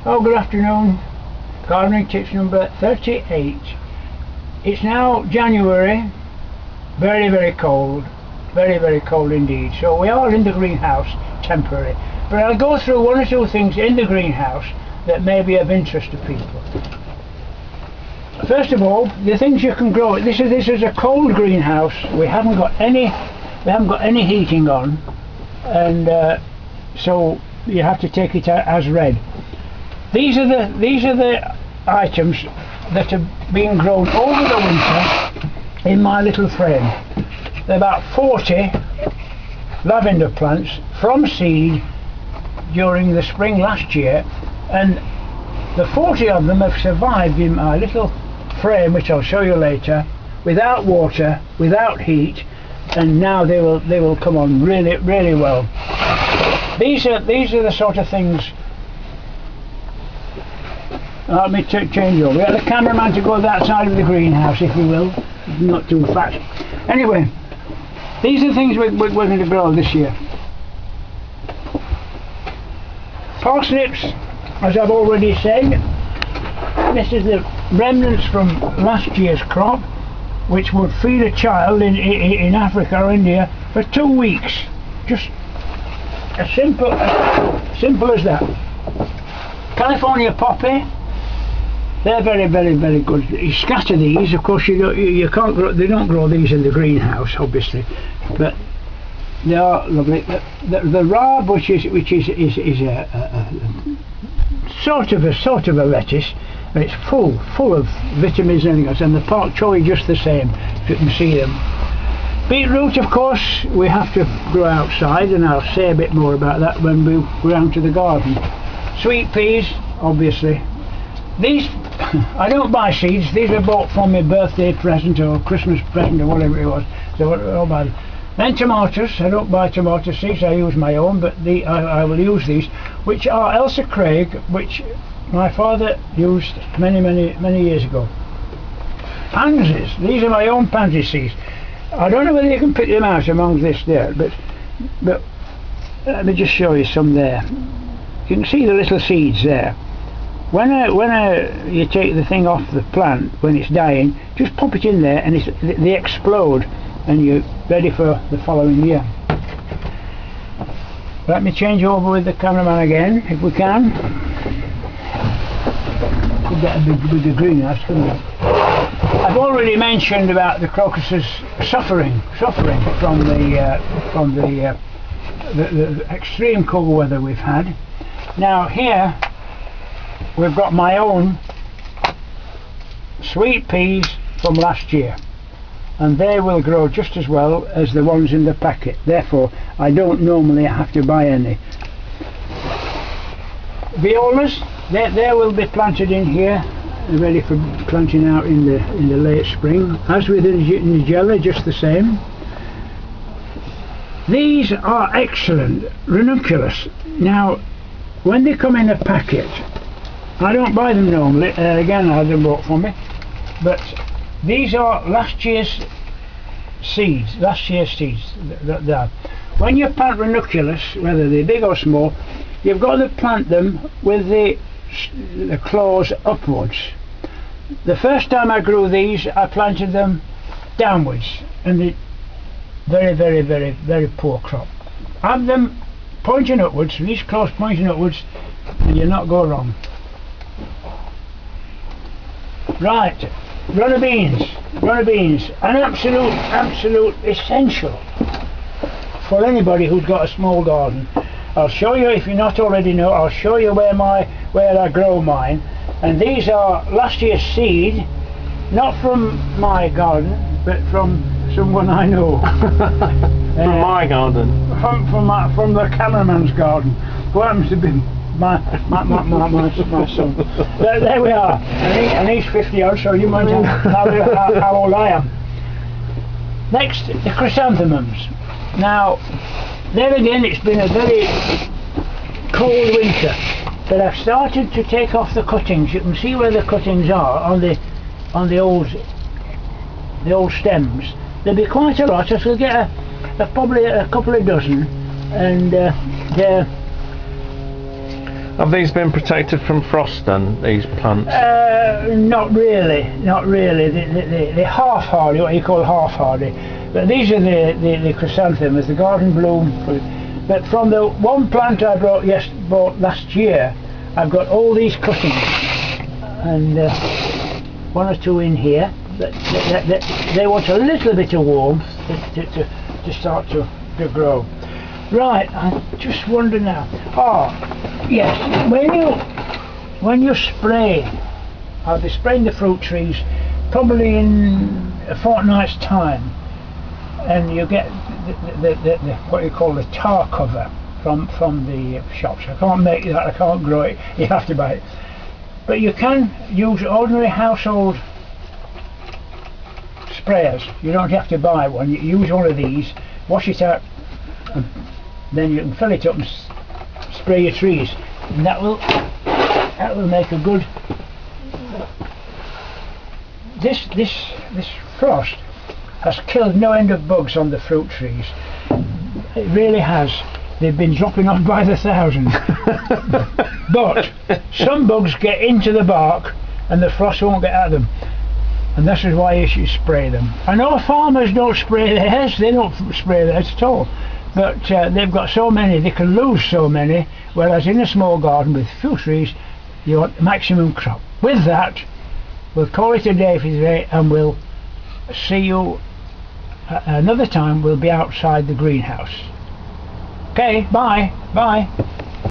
Oh, good afternoon. Gardening tips number 38. It's now January, very, very cold, very, very cold indeed. So we are in the greenhouse temporarily. But I'll go through one or two things in the greenhouse that may be of interest to people. First of all, the things you can grow. This is a cold greenhouse. We haven't got any heating on, and so you have to take it as read. These are the items that are being grown over the winter in my little frame. There are about 40 lavender plants from seed during the spring last year, and the 40 of them have survived in my little frame, which I'll show you later, without water, without heat, and now they will come on really, really well. These are the sort of things. Let me change over. Get the cameraman to go that side of the greenhouse, if you will. Not too fast. Anyway, these are the things we're going to grow this year. Parsnips, as I've already said. This is the remnants from last year's crop, which would feed a child in Africa or India for 2 weeks. Just as simple as that. California poppy. They're very, very, very good. You scatter these, of course. You can't grow. They don't grow these in the greenhouse, obviously, but they are lovely. The rab, which is a sort of a lettuce. It's full of vitamins and everything else, and the pak choi just the same. If you can see them. Beetroot, of course, we have to grow outside, and I'll say a bit more about that when we go down to the garden. Sweet peas, obviously. These, I don't buy seeds. These are bought for my birthday present or Christmas present or whatever it was. So I don't buy them. Then tomatoes. I don't buy tomato seeds. I use my own, but I will use these, which are Elsa Craig, which my father used many years ago. Pansies. These are my own pansy seeds. I don't know whether you can pick them out among this there, but let me just show you some there. You can see the little seeds there. When you take the thing off the plant when it's dying, just pop it in there and they explode, and you're ready for the following year. Let me change over with the cameraman again, if we can. Could get a bigger greenhouse, couldn't it? I've already mentioned about the crocuses suffering from the extreme cold weather we've had. Now here we've got my own sweet peas from last year, and they will grow just as well as the ones in the packet. Therefore, I don't normally have to buy any. Violas, they will be planted in here, ready for planting out in the late spring. As with the Nigella, just the same. These are excellent ranunculus. Now, when they come in a packet, I don't buy them normally. Again, I have them bought for me. But these are last year's seeds. When you plant ranunculus, whether they're big or small, you've got to plant them with the claws upwards. The first time I grew these, I planted them downwards, and they very, very, very, very poor crop. Have them pointing upwards, these claws pointing upwards, and you'll not go wrong. Right, runner beans, an absolute essential for anybody who's got a small garden. I'll show you, if you not already know, I'll show you where I grow mine. And these are last year's seed, not from my garden, but from someone I know. From my garden? From the cameraman's garden, who happens to be my son. There we are, and he's 50 odd, so you might know how old I am. Next, the chrysanthemums. Now, there again, it's been a very cold winter, but I've started to take off the cuttings. You can see where the cuttings are on the old stems. There'll be quite a lot. I shall get probably a couple of dozen, and Have these been protected from frost then, these plants? Not really, not really. The half hardy, what you call half hardy. But these are the chrysanthemums, the garden bloom fruit. But from the one plant I bought last year, I've got all these cuttings, and one or two in here. They want a little bit of warmth to start to grow. Right, I just wonder now. Oh, yes, when you spray, I'll be spraying the fruit trees probably in a fortnight's time, and you get the what you call the tar cover from the shops. I can't make that, I can't grow it, you have to buy it. But you can use ordinary household sprayers. You don't have to buy one. You use one of these, wash it out, and then you can fill it up and spray your trees, and that will make a good. This frost has killed no end of bugs on the fruit trees. It really has. They've been dropping off by the thousand. But some bugs get into the bark and the frost won't get at them, and this is why you should spray them. I know farmers don't spray theirs, they don't spray theirs at all, but they've got so many, they can lose so many, whereas in a small garden with few trees you want maximum crop. With that, we'll call it a day for today, and we'll see you another time. We'll be outside the greenhouse. Okay, bye.